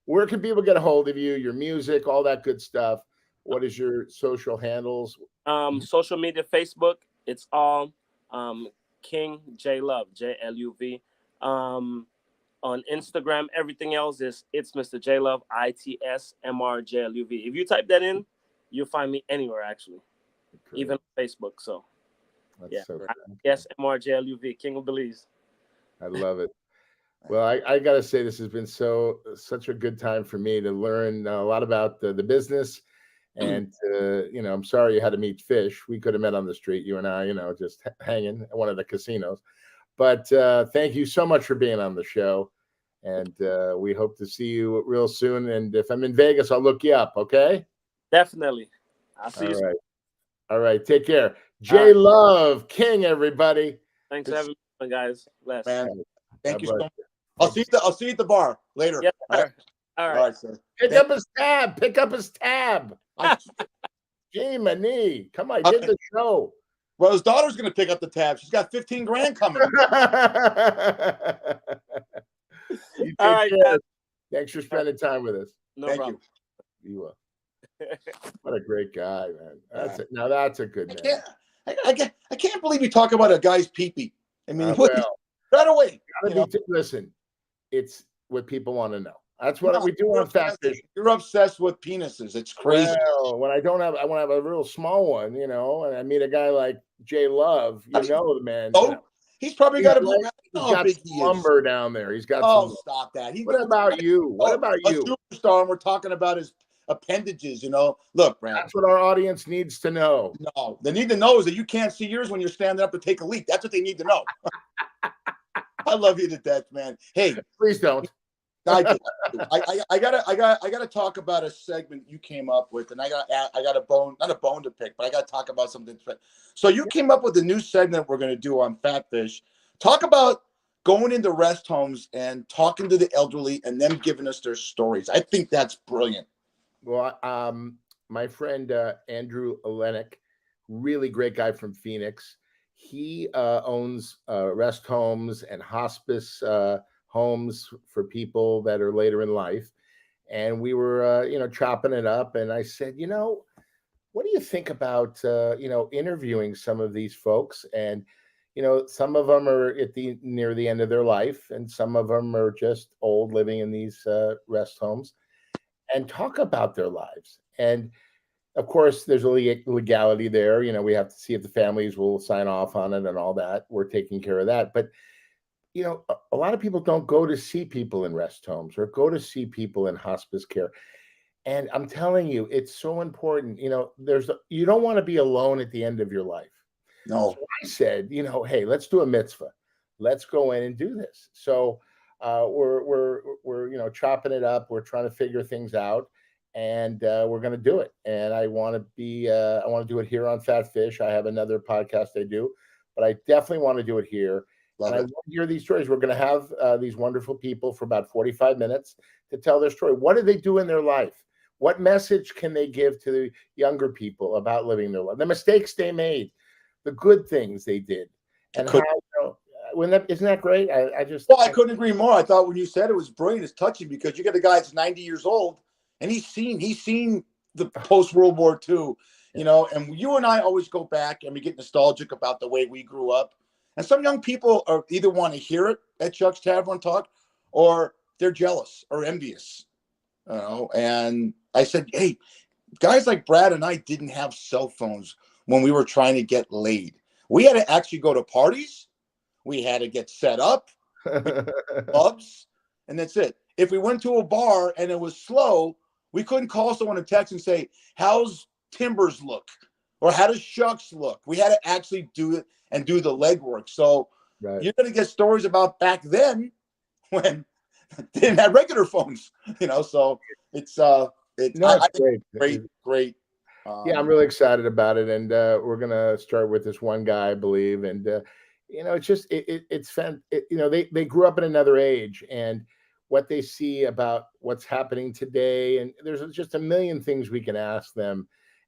Where can people get a hold of you? Your music, all that good stuff. What is your social handles? Social media, Facebook. It's all King J Luv, JLUV. On Instagram, everything else it's Mr. J Luv, ITSMRJLUV. If you type that in, you'll find me anywhere actually, even on Facebook. So that's ITSMRJLUV, King of Belize. I love it. Well, I gotta say this has been such a good time for me to learn a lot about the business, and I'm sorry you had to meet Fish. We could have met on the street, you and I, just hanging at one of the casinos. But thank you so much for being on the show, and we hope to see you real soon. And if I'm in Vegas, I'll look you up. Okay? Definitely. I'll see you. All right. Take care. J Luv, King, everybody. Thanks for having me, guys. Bless. Man, thank you so much. I'll see you at the bar later. Yeah, all right, sir. Pick up his tab. Gee, my knee. Come on, I did the show. Well, his daughter's going to pick up the tab. She's got 15 grand coming. You take All right, care. guys. Thanks for spending time with us. No Thank problem. You will. What a great guy, man. That's it. Now that's a good man. I can't believe you talk about a guy's pee-pee. I mean, Well, right away. Listen, it's what people want to know. That's what we do on Fat Fish. You're obsessed with penises. It's crazy. Well, when I want to have a real small one, and I meet a guy like J Luv, the man. Oh, he's probably got he's got lumber down there. He's got stop that. What about you? What about you? A superstar, and we're talking about his appendages, Look, Brad. That's what our audience needs to know. No, they need to know is that you can't see yours when you're standing up to take a leak. That's what they need to know. I love you to death, man. Hey, please don't. I gotta talk about a segment you came up with, and I got not a bone to pick, but I gotta talk about something. So you came up with a new segment we're gonna do on Fat Fish. Talk about going into rest homes and talking to the elderly and them giving us their stories. I think that's brilliant. Well, my friend Andrew Olenek, really great guy from Phoenix. He owns rest homes and hospice homes for people that are later in life. And we were, chopping it up. And I said, what do you think about, interviewing some of these folks? And, some of them are near the end of their life, and some of them are just old living in these rest homes, and talk about their lives. And of course, there's a legality there. We have to see if the families will sign off on it and all that. We're taking care of that. But a lot of people don't go to see people in rest homes or go to see people in hospice care. And I'm telling you, it's so important. You don't want to be alone at the end of your life. No. So I said, hey, let's do a mitzvah. Let's go in and do this. So we're chopping it up. We're trying to figure things out, and we're going to do it. And I want to do it here on Fat Fish. I have another podcast I do, but I definitely want to do it here. I want to hear these stories. We're going to have these wonderful people for about 45 minutes to tell their story. What do they do in their life? What message can they give to the younger people about living their life? The mistakes they made, the good things they did, and how. Isn't that great? I couldn't agree more. I thought when you said it was brilliant, it's touching, because you got a guy that's 90 years old and he's seen the post World War II, and you and I always go back and we get nostalgic about the way we grew up. And some young people either want to hear it at Chuck's Tavern talk, or they're jealous or envious. And I said, hey, guys like Brad and I didn't have cell phones when we were trying to get laid. We had to actually go to parties. We had to get set up, clubs, and that's it. If we went to a bar and it was slow, we couldn't call someone a text and say, how's Timbers look? Or how does Shucks look? We had to actually do it and do the legwork. So you're going to get stories about back then when they didn't have regular phones, so it's great. Yeah, I'm really excited about it. And we're going to start with this one guy, I believe. And, it's just, it's fun. They grew up in another age, and what they see about what's happening today. And there's just a million things we can ask them.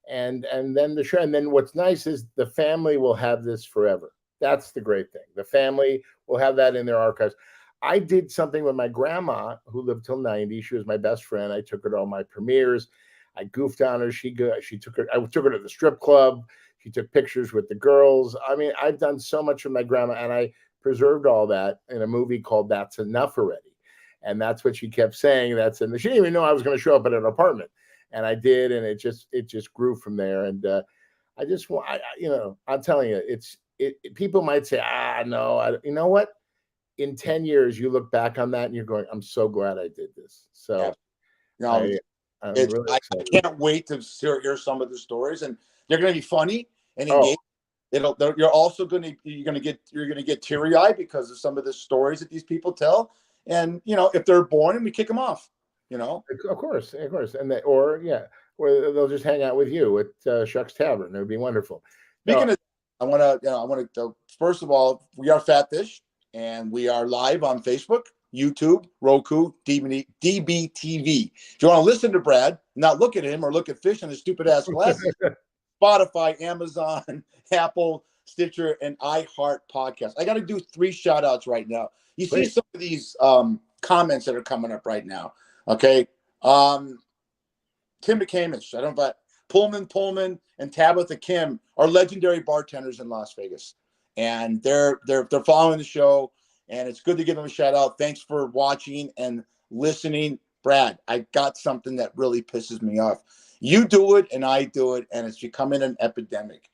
And then the show. And then what's nice is the family will have this forever. That's the great thing. The family will have that in their archives. I did something with my grandma, who lived till 90. She was my best friend. I took her to all my premieres. I goofed on her. I took her to the strip club. She took pictures with the girls. I mean, I've done so much with my grandma, and I preserved all that in a movie called That's Enough Already. And that's what she kept saying. She didn't even know I was going to show up at an apartment. And I did, and it just grew from there. And I'm telling you, people might say, no, you know what? In 10 years, you look back on that and you're going, I'm so glad I did this. So I can't wait to hear some of the stories, and they're going to be funny and engaging. You're also going to get teary eyed because of some of the stories that these people tell. And if they're boring, we kick them off. Of course, and or they'll just hang out with you at Shuck's Tavern. It would be wonderful. Speaking of, I want to first of all, we are Fat Fish, and we are live on Facebook, YouTube, Roku, DBTV. If you want to listen to Brad, not look at him or look at Fish and his stupid ass glasses, Spotify, Amazon, Apple, Stitcher, and iHeart Podcast. I got to do 3 shout outs right now. You see some of these comments that are coming up right now. Okay. Tim McCamish, I don't know about Pullman, and Tabitha Kim are legendary bartenders in Las Vegas. And they're following the show, and it's good to give them a shout out. Thanks for watching and listening. Brad, I got something that really pisses me off. You do it and I do it, and it's becoming an epidemic.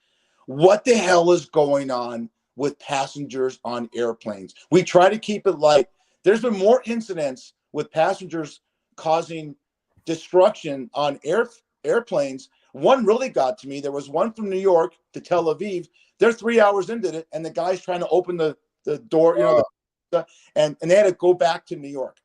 What the hell is going on with passengers on airplanes? We try to keep it light. There's been more incidents with passengers causing destruction on airplanes. One really got to me. There was one from New York to Tel Aviv. They're 3 hours into it, and the guy's trying to open the door, and they had to go back to New York.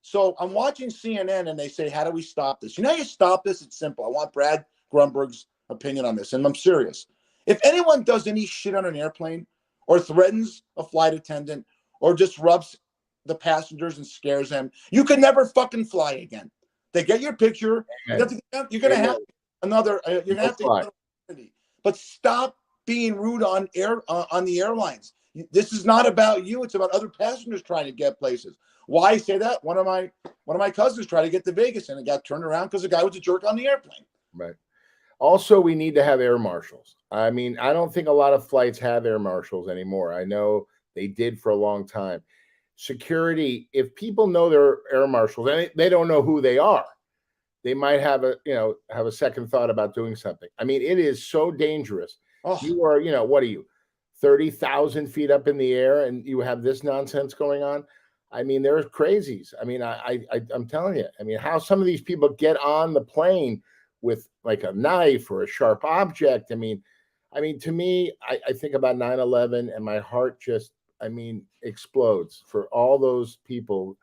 So I'm watching CNN, and they say, how do we stop this? You know how you stop this? It's simple. I want Brad Grunberg's opinion on this, and I'm serious. If anyone does any shit on an airplane or threatens a flight attendant or disrupts the passengers and scares them, you can never fucking fly again. They get your picture. You're going to have another. You're going to have to get another. But stop being rude on the airlines. This is not about you. It's about other passengers trying to get places. Why I say that? One of my cousins tried to get to Vegas and it got turned around because the guy was a jerk on the airplane. Right. Also, we need to have air marshals. I mean, I don't think a lot of flights have air marshals anymore. I know they did for a long time. Security, if people know they're air marshals, they don't know who they are. They might have a second thought about doing something. I mean, it is so dangerous. Oh. You are, what are you, 30,000 feet up in the air, and you have this nonsense going on? I mean, they're crazies. I mean, I'm telling you. I mean, how some of these people get on the plane with like a knife or a sharp object. I mean, to me, I think about 9/11, and my heart just, explodes for all those people,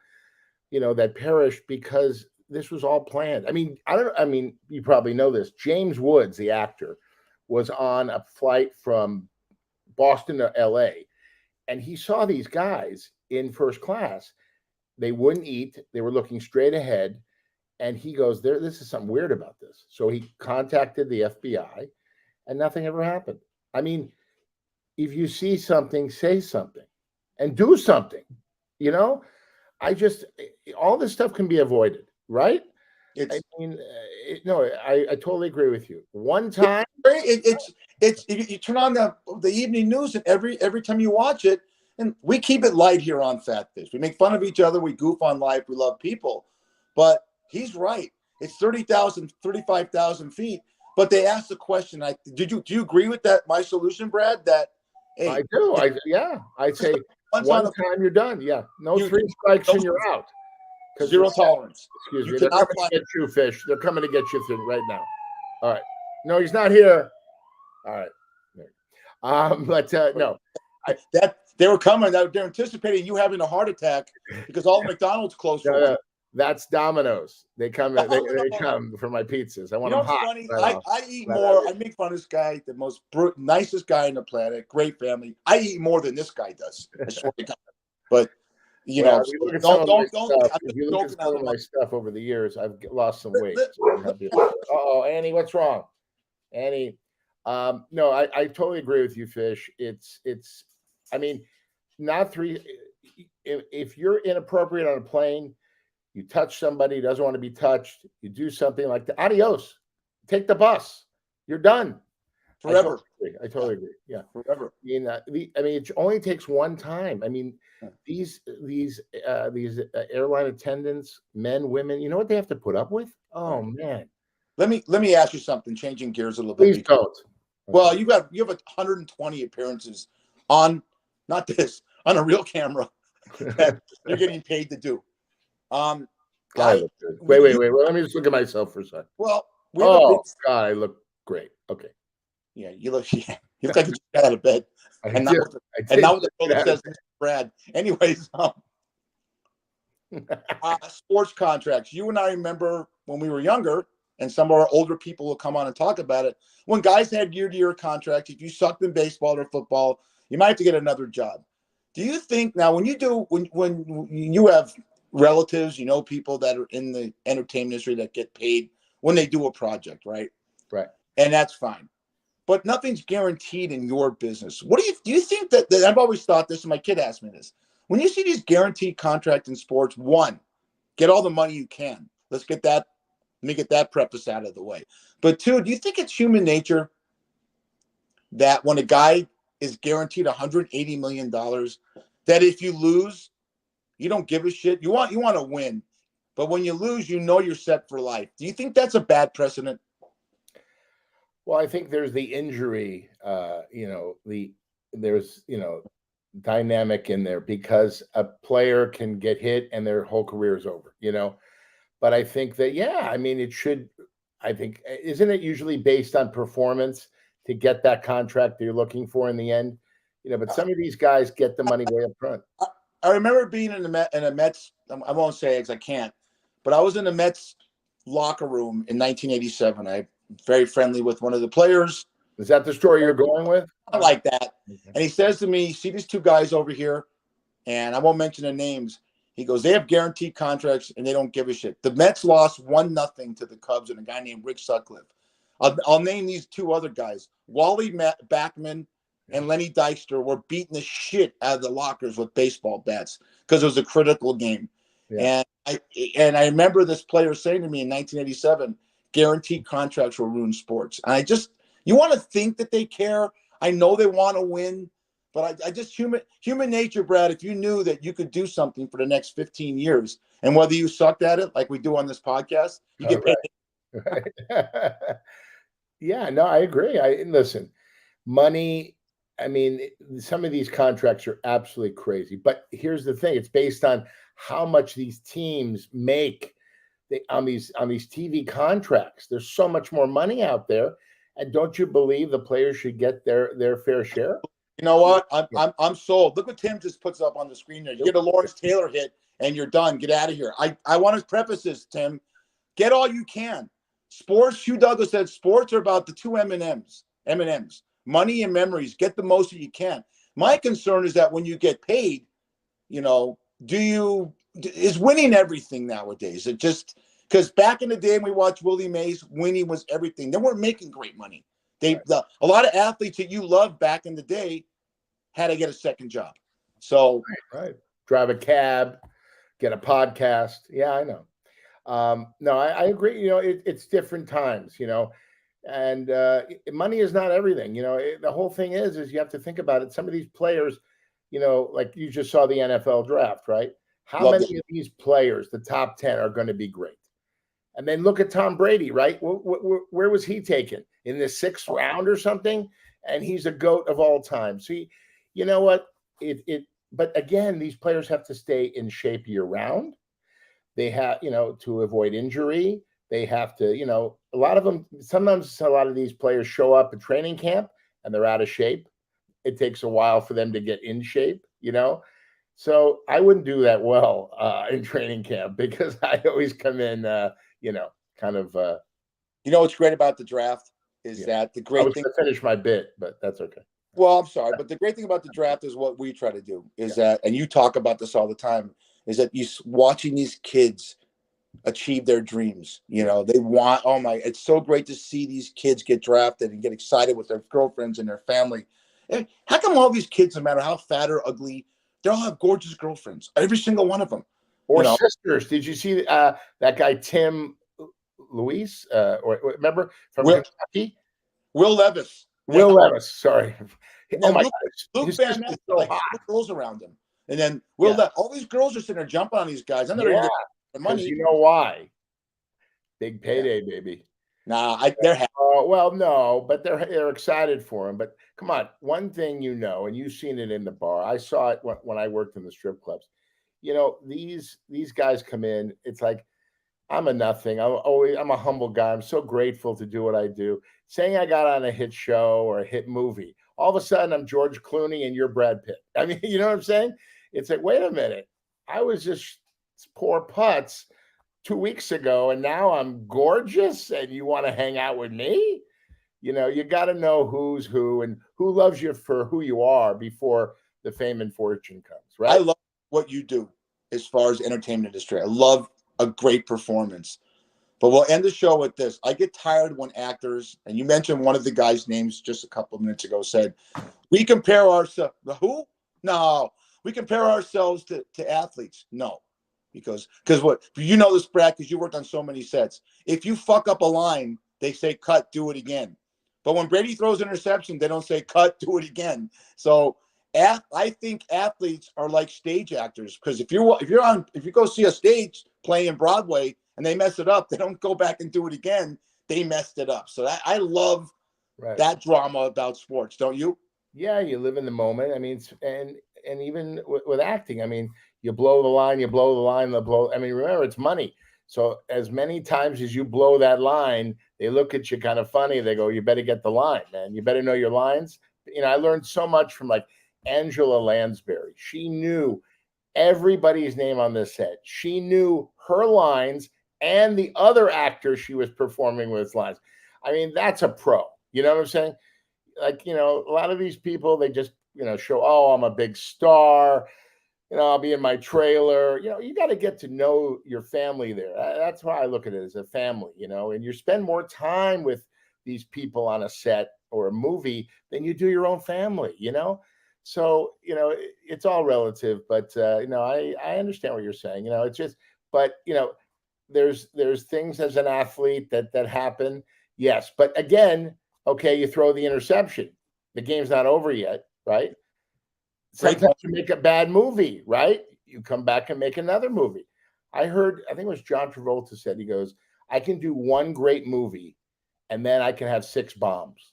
that perished because this was all planned. You probably know this. James Woods, the actor, was on a flight from Boston to LA, and he saw these guys in first class. They wouldn't eat. They were looking straight ahead. And he goes, this is something weird about this. So he contacted the FBI, and nothing ever happened. I mean, if you see something, say something and do something. All this stuff can be avoided, right? I totally agree with you. One time, you turn on the evening news, and every time you watch it, and we keep it light here on Fat Fish. We make fun of each other. We goof on life. We love people, but he's right. It's 30,000, 35,000 feet. But they asked the question. Do you agree with that? My solution, Brad. That hey, I do. I'd say one time you're done. Yeah, no 3 strikes and you're out. Zero tolerance. Excuse me. They're coming to get you, Fish. They're coming to get you right now. All right. No, he's not here. All right. No. They were coming. They're anticipating you having a heart attack because all the McDonald's closed. That's Domino's. They come. They come for my pizzas. I want them hot. Funny? I eat more. I make fun of this guy, the most nicest guy on the planet. Great family. I eat more than this guy does. I swear to God. But if you look at some of my stuff over the years, I've lost some weight. So Annie, what's wrong? Annie, no, I totally agree with you, Fish. It's. Not 3. If you're inappropriate on a plane, you touch somebody who doesn't want to be touched, you do something like that. Adios. Take the bus. You're done. Forever. I totally agree. Yeah. Forever. It only takes one time. These airline attendants, men, women, you know what they have to put up with? Oh man. Let me ask you something, changing gears a little bit. Please don't. Well, you have 120 appearances on not this, on a real camera that you're getting paid to do. Wait. Let me just look at myself for a second. Well, God, I look great. Okay. Yeah, you look like you just got out of bed. And now the world says, Brad. Anyways, sports contracts. You and I remember when we were younger, and some of our older people will come on and talk about it. When guys had year-to-year contracts, if you sucked in baseball or football, you might have to get another job. Do you think now when you have relatives, people that are in the entertainment industry that get paid when they do a project, right? Right. And that's fine. but nothing's guaranteed in your business. What do you think that I've always thought this, and my kid asked me this. When you see these guaranteed contracts in sports, one, get all the money you can. Let me get that preface out of the way. But two, do you think it's human nature that when a guy is guaranteed $180 million, that if you lose, you don't give a shit? You want to win. But when you lose, you're set for life. Do you think that's a bad precedent? Well, I think there's the injury, there's dynamic in there, because a player can get hit and their whole career is over, But I think that, isn't it usually based on performance to get that contract that you're looking for in the end? But some of these guys get the money way up front. I remember being in a Mets, I won't say it because I can't, but I was in the Mets locker room in 1987. I'm very friendly with one of the players. Is that the story you're going with? I like that. Okay. And he says to me, see these two guys over here? And I won't mention their names. He goes, they have guaranteed contracts and they don't give a shit. The Mets lost 1-0 to the Cubs and a guy named Rick Sutcliffe. I'll name these two other guys. Wally Backman and Lenny Dykstra were beating the shit out of the lockers with baseball bats because it was a critical game. Yeah. And I remember this player saying to me in 1987, guaranteed contracts will ruin sports. And you want to think that they care. I know they want to win, but I just human nature, Brad, if you knew that you could do something for the next 15 years and whether you sucked at it, like we do on this podcast, you get paid. Right. Yeah, no, I agree. Listen, money, some of these contracts are absolutely crazy, but here's the thing. It's based on how much these teams make on these TV contracts. There's so much more money out there. And don't you believe the players should get their fair share? You know what? I'm sold. Look what Tim just puts up on the screen there. You get a Lawrence Taylor hit and you're done. Get out of here. I want to preface this, Tim. Get all you can. Sports, Hugh Douglas said, sports are about the two M&Ms. Money and memories. Get the most that you can. My concern is that when you get paid, is winning everything nowadays? It just because back in the day when we watched Willie Mays, winning was everything. They weren't making great money. A lot of athletes that you loved back in the day had to get a second job. So right. Drive a cab, get a podcast. Yeah, I know. No, I agree. It's different times, and money is not everything. The whole thing is you have to think about it. Some of these players, like you just saw the NFL draft, right? How many of these players, the top 10, are going to be great? And then look at Tom Brady, right? Where was he taken? In the 6th round or something? And he's a GOAT of all time. So you know what? But again, these players have to stay in shape year round. They have, to avoid injury. They have to, a lot of them, sometimes a lot of these players show up at training camp and they're out of shape. It takes a while for them to get in shape, So I wouldn't do that well in training camp because I always come in, kind of. What's great about the draft is that the great thing. I was going to finish my bit, but that's okay. Well, I'm sorry, but the great thing about the draft is what we try to do is that, and you talk about this all the time, is that you watching these kids achieve their dreams. They want, it's so great to see these kids get drafted and get excited with their girlfriends and their family. And how come all these kids, no matter how fat or ugly, they all have gorgeous girlfriends, every single one of them. Or sisters. Did you see that guy, Tim Luis? Or remember from Kentucky? Will Levis. Will Levis, sorry. Oh my God. Luke Van Ness, so girls around him. And then all these girls are sitting there jumping on these guys. I'm not going to get the money. You know why? Big payday, baby. Nah, they're happy. Well, no, but they're excited for him. But come on, one thing and you've seen it in the bar. I saw it when I worked in the strip clubs. These guys come in. It's like, I'm a nothing. I'm a humble guy. I'm so grateful to do what I do. Saying I got on a hit show or a hit movie, all of a sudden I'm George Clooney and you're Brad Pitt. I mean, you know what I'm saying? It's like, wait a minute. I was just poor putz 2 weeks ago, and now I'm gorgeous, and you want to hang out with me? You got to know who's who and who loves you for who you are before the fame and fortune comes, right? I love what you do as far as entertainment industry. I love a great performance. But we'll end the show with this. I get tired when actors, and you mentioned one of the guys' names just a couple of minutes ago, said, we compare ourselves. Who? No. We compare ourselves to athletes. No. Because what? You know this, Brad, because you worked on so many sets. If you fuck up a line, they say, cut, do it again. But when Brady throws an interception, they don't say, cut, do it again. So I think athletes are like stage actors, because if you go see a stage play in Broadway and they mess it up, they don't go back and do it again. They messed it up. So I love that drama about sports, don't you? Yeah, you live in the moment. I mean, and even with acting, I mean, you blow the line, I mean, remember, it's money. So as many times as you blow that line, they look at you kind of funny. They go, you better get the line, man. You better know your lines. You know, I learned so much from like Angela Lansbury. She knew everybody's name on the set. She knew her lines and the other actor she was performing with lines. I mean, that's a pro. You know what I'm saying? Like, you know, a lot of these people, they just, you know, show, oh, I'm a big star. You know, I'll be in my trailer. You know, you got to get to know your family there. That's why I look at it as a family, you know, and you spend more time with these people on a set or a movie than you do your own family, you know? So, you know, it's all relative, but, you know, I understand what you're saying, you know, it's just, but, you know, there's things as an athlete that happen. Yes. But again, okay, you throw the interception. The game's not over yet, right? Sometimes you make a bad movie, right? You come back and make another movie. I think it was John Travolta said, he goes, I can do one great movie and then I can have 6 bombs.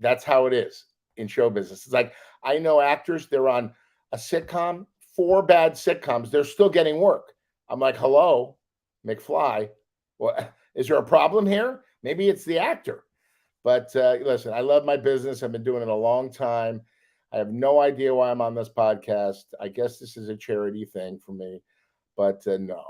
That's how it is in show business. It's like, I know actors, they're on a sitcom, 4 bad sitcoms, they're still getting work. I'm like, hello, McFly. Well, is there a problem here? Maybe it's the actor. But listen, I love my business. I've been doing it a long time. I have no idea why I'm on this podcast. I guess this is a charity thing for me, but no.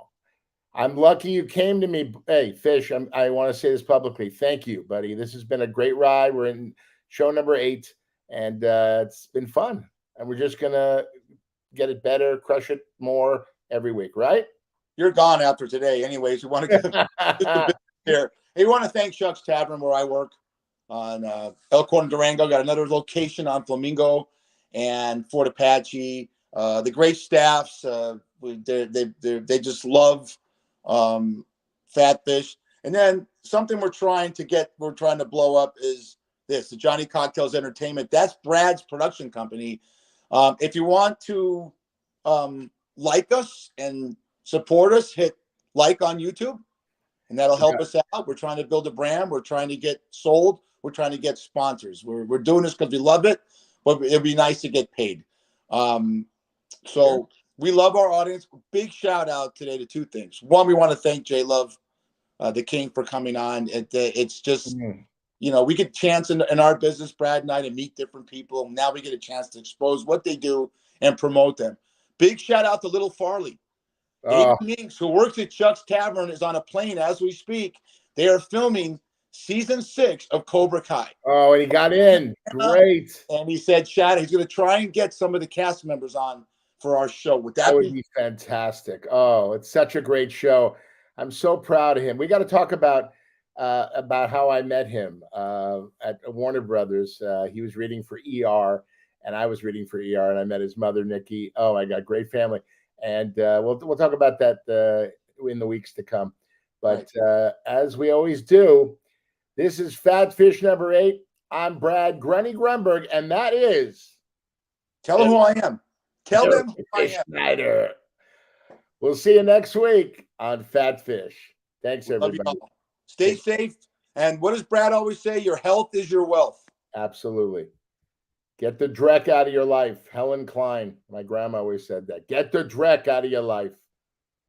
I'm lucky you came to me. Hey, Fish, I want to say this publicly. Thank you, buddy. This has been a great ride. We're in show number 8, and it's been fun. And we're just going to get it better, crush it more every week, right? You're gone after today. Anyways, we want to give just a bit here. Hey, we want to thank Chuck's Tavern, where I work on Elkhorn, Durango. Got another location on Flamingo and Fort Apache. The great staffs, they just love Fat Fish. And then something we're trying to blow up is the Johnny Cocktails Entertainment. That's Brad's production company. If you want to like us and support us, hit like on YouTube, and that'll help us out. We're trying to build a brand. We're trying to get sold. We're trying to get sponsors. We're doing this because we love it, but it'd be nice to get paid. So we love our audience. Big shout out today to 2 things. One, we want to thank J Luv, the King, for coming on. It's just, you know, we get a chance in our business, Brad and I, to meet different people. Now we get a chance to expose what they do and promote them. Big shout out to Little Farley. David Meeks, who works at Chuck's Tavern, is on a plane as we speak. They are filming season 6 of Cobra Kai. Oh, and he got in. Great. And he said, Shad, he's going to try and get some of the cast members on for our show. That would be fantastic. Oh, it's such a great show. I'm so proud of him. We got to talk about how I met him at Warner Brothers. He was reading for ER, and I was reading for ER, and I met his mother, Nikki. Oh, I got great family. And we'll talk about that in the weeks to come. But as we always do, this is Fat Fish number 8. I'm Brad Grunny Grunberg, and that is... Tell them who I am. Tell them who I am. Schneider. We'll see you next week on Fat Fish. Thanks, everybody. Love you all. Stay safe. And what does Brad always say? Your health is your wealth. Absolutely. Get the dreck out of your life. Helen Klein, my grandma always said that. Get the dreck out of your life.